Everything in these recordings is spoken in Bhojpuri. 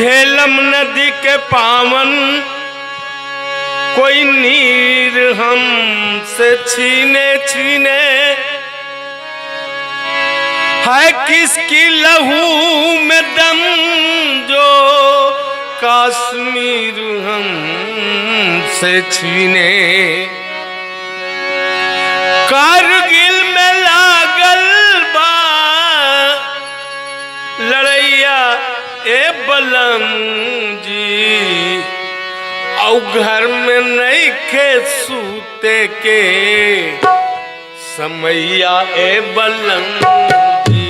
झेलम नदी के पावन कोई नीर हमसे छीने छीने है किसकी लहू में दम जो कश्मीर हमसे छीने। कारगिल में लागल बा लड़ैया ए बलम जी और घर में नहीं खे सूते के समैया ए बलम जी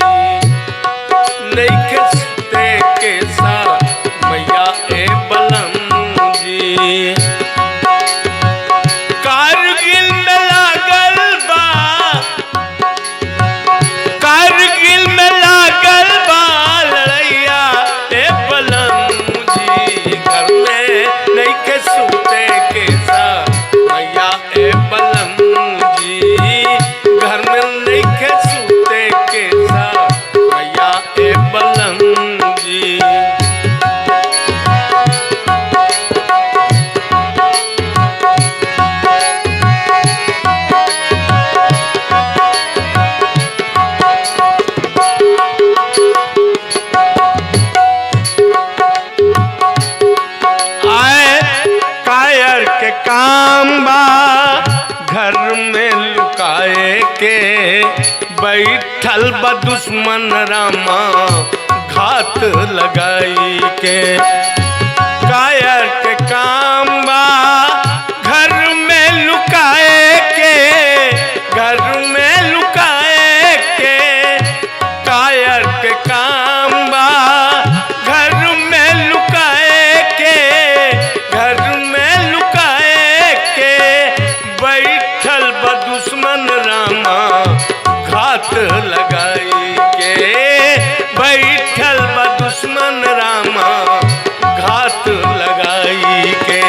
नहीं खे सूते के समैया ए बलम जी। कारगिल में लागल बा कारगिल में लागल बा लड़ैया ए बलम जी घर में नहीं के सूते के मैया ए बलम जी घर में नहीं के सूते के मैया ए बलम जी। काम बा घर में लुकाए के बैठल बा दुश्मन रामा घात लगाई के। कायर के काम बा घर में लुकाए के घर में लुकाए के। कायर के काम बा घर में लुकाए के घर में लुकाए के बैठल बा दुश्मन रामा घात लगाई के बैठल बा दुश्मन रामा घात लगाई के।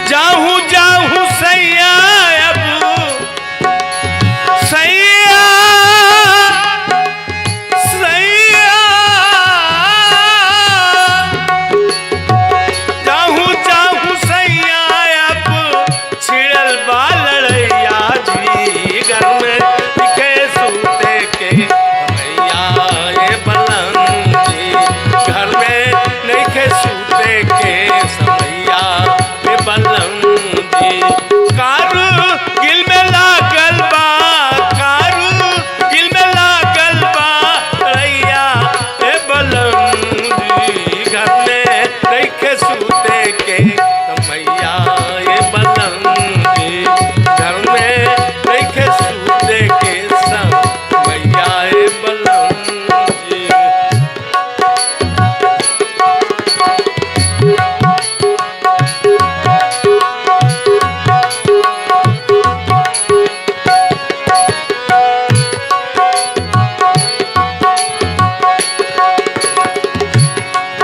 जाहू जाहू सैया अब सैया सैया जाहू जाहू सैया अब छिड़ल बा लड़ैया जी घर में दिखे सूते के मैया ए बलम जी घर में नहीं खे सूते के समैया ए बलम जी। कारगिल में लागल बा कारगिल में लागल बा लड़ैया ए बलम जी घर में नहीं खे सूते के समैया ए बलम जी घर में नहीं खे सूते के समैया ए बलम जी।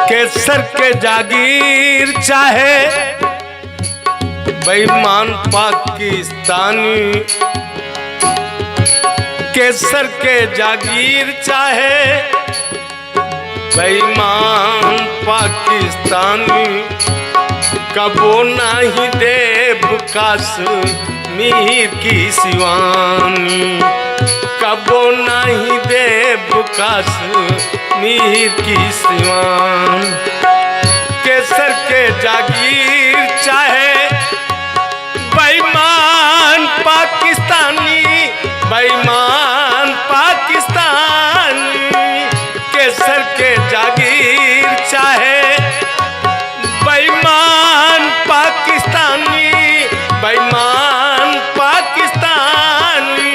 केसर के जागीर चाहे बेईमान पाकिस्तानी केसर के जागीर चाहे बेईमान पाकिस्तानी कबो नहीं देव कश्मीर की सिवानी कबो नहीं देव कश्मीर की सिवान। केसर के जागीर चाहे बेईमान पाकिस्तानी बेईमान पाकिस्तानी केसर के जागीर चाहे बेईमान पाकिस्तानी बेईमान पाकिस्तानी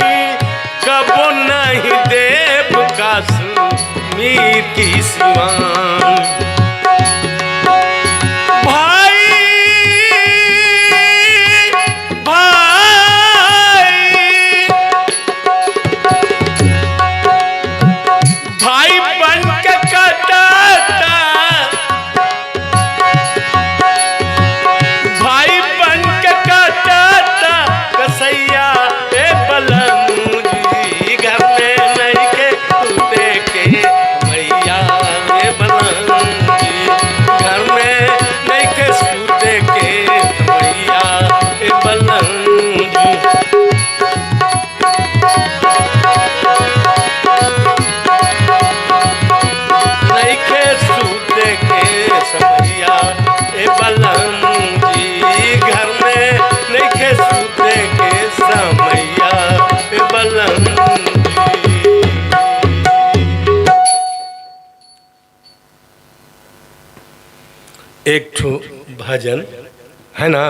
कबो नहीं देव कश्मीर की सिवान। मैया बलम एक ठो भजन है ना।